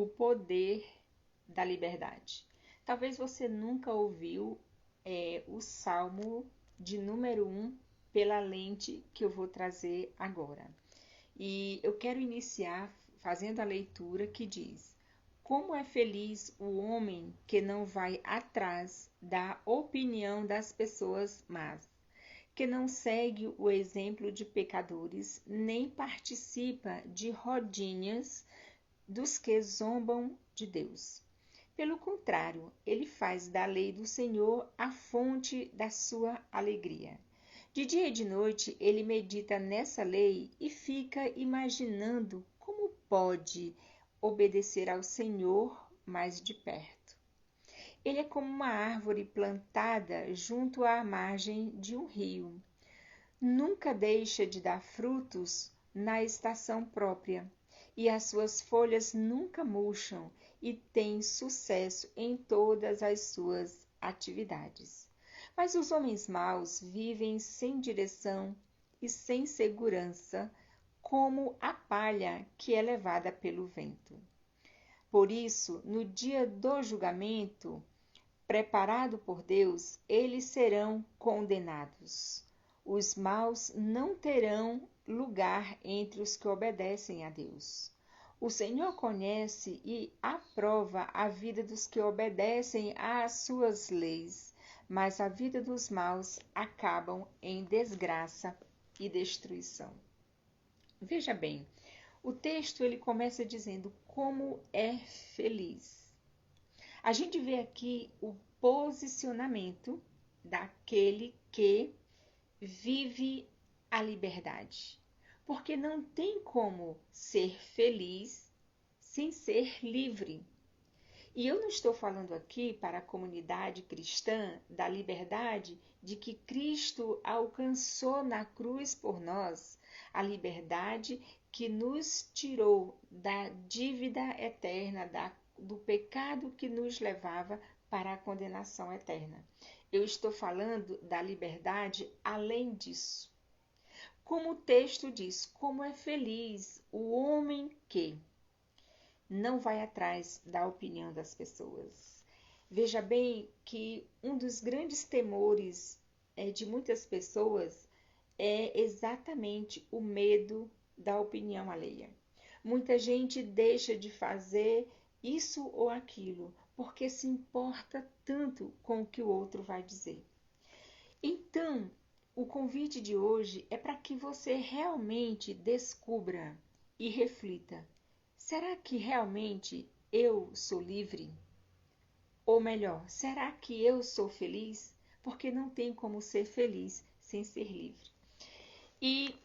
O poder da liberdade. Talvez você nunca ouviu o Salmo de número 1 pela lente que eu vou trazer agora. E eu quero iniciar fazendo a leitura que diz: Como é feliz o homem que não vai atrás da opinião das pessoas más, que não segue o exemplo de pecadores, nem participa de rodinhas dos que zombam de Deus. Pelo contrário, ele faz da lei do Senhor a fonte da sua alegria. De dia e de noite ele medita nessa lei e fica imaginando como pode obedecer ao Senhor mais de perto. Ele é como uma árvore plantada junto à margem de um rio. Nunca deixa de dar frutos na estação própria, e as suas folhas nunca murcham, e tem sucesso em todas as suas atividades. Mas os homens maus vivem sem direção e sem segurança, como a palha que é levada pelo vento. Por isso, no dia do julgamento, preparado por Deus, eles serão condenados. Os maus não terão lugar entre os que obedecem a Deus. O Senhor conhece e aprova a vida dos que obedecem às suas leis, mas a vida dos maus acabam em desgraça e destruição. Veja bem, o texto ele começa dizendo como é feliz. A gente vê aqui o posicionamento daquele que vive a liberdade. Porque não tem como ser feliz sem ser livre. E eu não estou falando aqui para a comunidade cristã da liberdade de que Cristo alcançou na cruz por nós, a liberdade que nos tirou da dívida eterna, do pecado que nos levava para a condenação eterna. Eu estou falando da liberdade além disso. Como o texto diz, como é feliz o homem que não vai atrás da opinião das pessoas. Veja bem que um dos grandes temores de muitas pessoas é exatamente o medo da opinião alheia. Muita gente deixa de fazer isso ou aquilo porque se importa tanto com o que o outro vai dizer. Então, o convite de hoje é para que você realmente descubra e reflita: será que realmente eu sou livre? Ou melhor, será que eu sou feliz? Porque não tem como ser feliz sem ser livre. E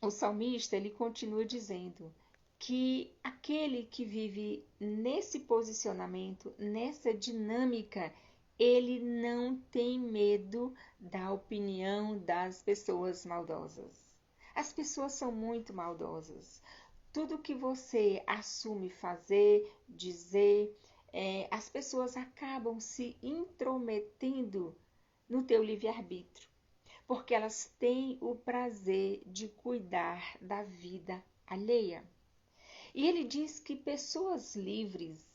o salmista ele continua dizendo que aquele que vive nesse posicionamento, nessa dinâmica, ele não tem medo da opinião das pessoas maldosas. As pessoas são muito maldosas. Tudo que você assume fazer, dizer, as pessoas acabam se intrometendo no teu livre-arbítrio, porque elas têm o prazer de cuidar da vida alheia. E ele diz que pessoas livres,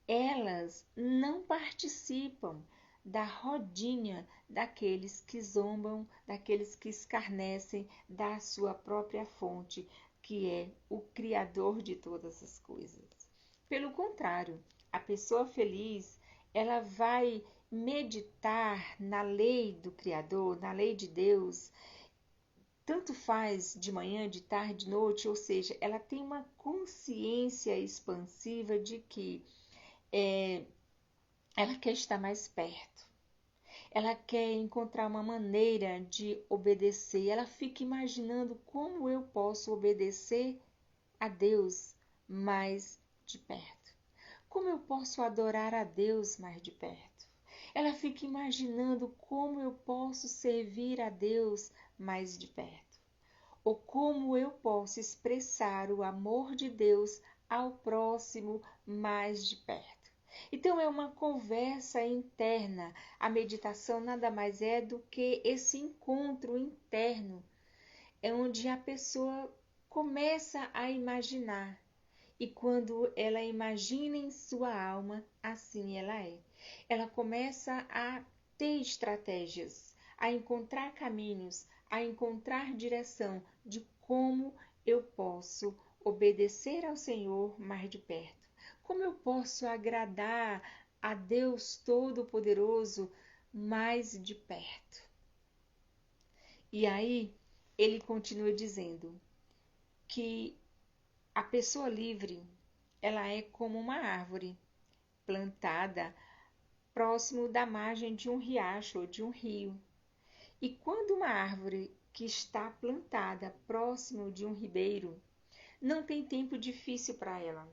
elas não participam da rodinha daqueles que zombam, daqueles que escarnecem da sua própria fonte, que é o Criador de todas as coisas. Pelo contrário, a pessoa feliz, ela vai meditar na lei do Criador, na lei de Deus, tanto faz de manhã, de tarde, de noite, ou seja, ela tem uma consciência expansiva de que ela quer estar mais perto. Ela quer encontrar uma maneira de obedecer. Ela fica imaginando como eu posso obedecer a Deus mais de perto. Como eu posso adorar a Deus mais de perto. Ela fica imaginando como eu posso servir a Deus mais de perto. Ou como eu posso expressar o amor de Deus ao próximo mais de perto. Então é uma conversa interna. A meditação nada mais é do que esse encontro interno, é onde a pessoa começa a imaginar E quando ela imagina em sua alma, assim ela é. Ela começa a ter estratégias, a encontrar caminhos, a encontrar direção de como eu posso obedecer ao Senhor mais de perto. Como eu posso agradar a Deus Todo-Poderoso mais de perto. E aí ele continua dizendo que a pessoa livre, ela é como uma árvore plantada próximo da margem de um riacho ou de um rio. E quando uma árvore que está plantada próximo de um ribeiro, não tem tempo difícil para ela.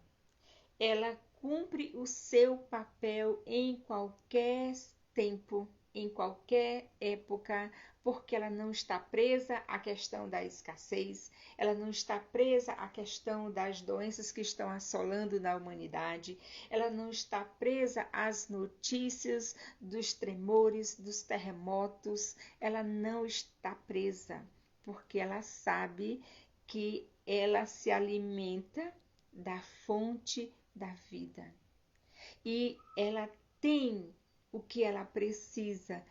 Ela cumpre o seu papel em qualquer tempo, em qualquer época, porque ela não está presa à questão da escassez, ela não está presa à questão das doenças que estão assolando na humanidade, ela não está presa às notícias dos tremores, dos terremotos, ela não está presa, porque ela sabe que ela se alimenta da fonte da vida. E ela tem o que ela precisa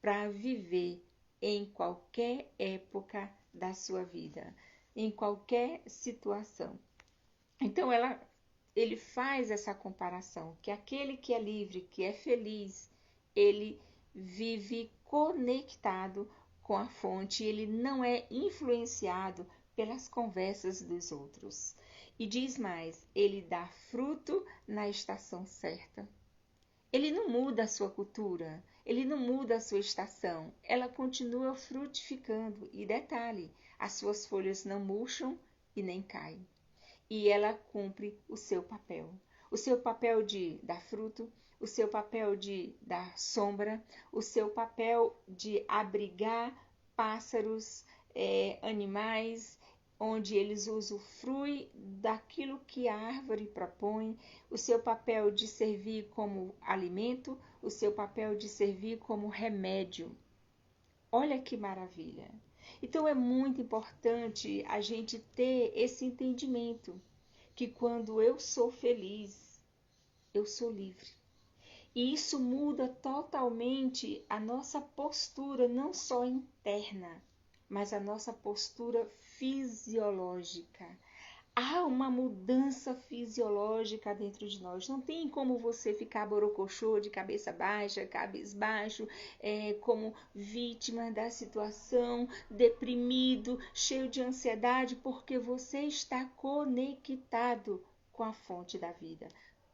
para viver em qualquer época da sua vida, em qualquer situação. Então ele faz essa comparação, que aquele que é livre, que é feliz, ele vive conectado com a fonte, ele não é influenciado pelas conversas dos outros. E diz mais, ele dá fruto na estação certa. Ele não muda a sua cultura, ele não muda a sua estação, ela continua frutificando. E detalhe, as suas folhas não murcham e nem caem. E ela cumpre o seu papel de dar fruto, o seu papel de dar sombra, o seu papel de abrigar pássaros, animais, onde eles usufruem daquilo que a árvore propõe, o seu papel de servir como alimento, o seu papel de servir como remédio. Olha que maravilha! Então é muito importante a gente ter esse entendimento que quando eu sou feliz, eu sou livre. E isso muda totalmente a nossa postura, não só interna, mas a nossa postura fisiológica. Há uma mudança fisiológica dentro de nós. Não tem como você ficar borocochô, de cabeça baixa, cabisbaixo, como vítima da situação, deprimido, cheio de ansiedade, porque você está conectado com a fonte da vida.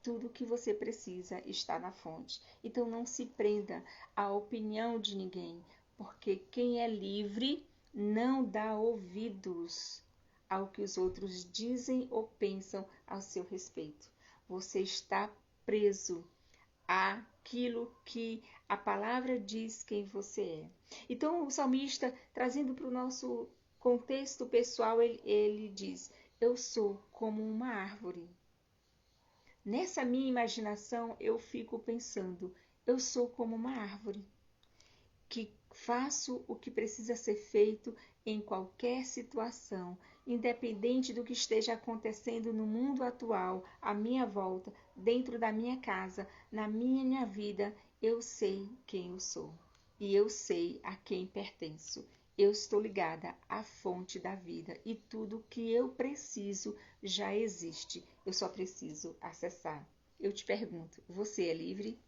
Tudo que você precisa está na fonte. Então não se prenda à opinião de ninguém, porque quem é livre não dá ouvidos ao que os outros dizem ou pensam ao seu respeito. Você está preso àquilo que a palavra diz quem você é. Então, o salmista, trazendo para o nosso contexto pessoal, ele diz: eu sou como uma árvore. Nessa minha imaginação, eu fico pensando: eu sou como uma árvore que faço o que precisa ser feito em qualquer situação, independente do que esteja acontecendo no mundo atual, à minha volta, dentro da minha casa, na minha vida, eu sei quem eu sou e eu sei a quem pertenço. Eu estou ligada à fonte da vida e tudo que eu preciso já existe. Eu só preciso acessar. Eu te pergunto, você é livre?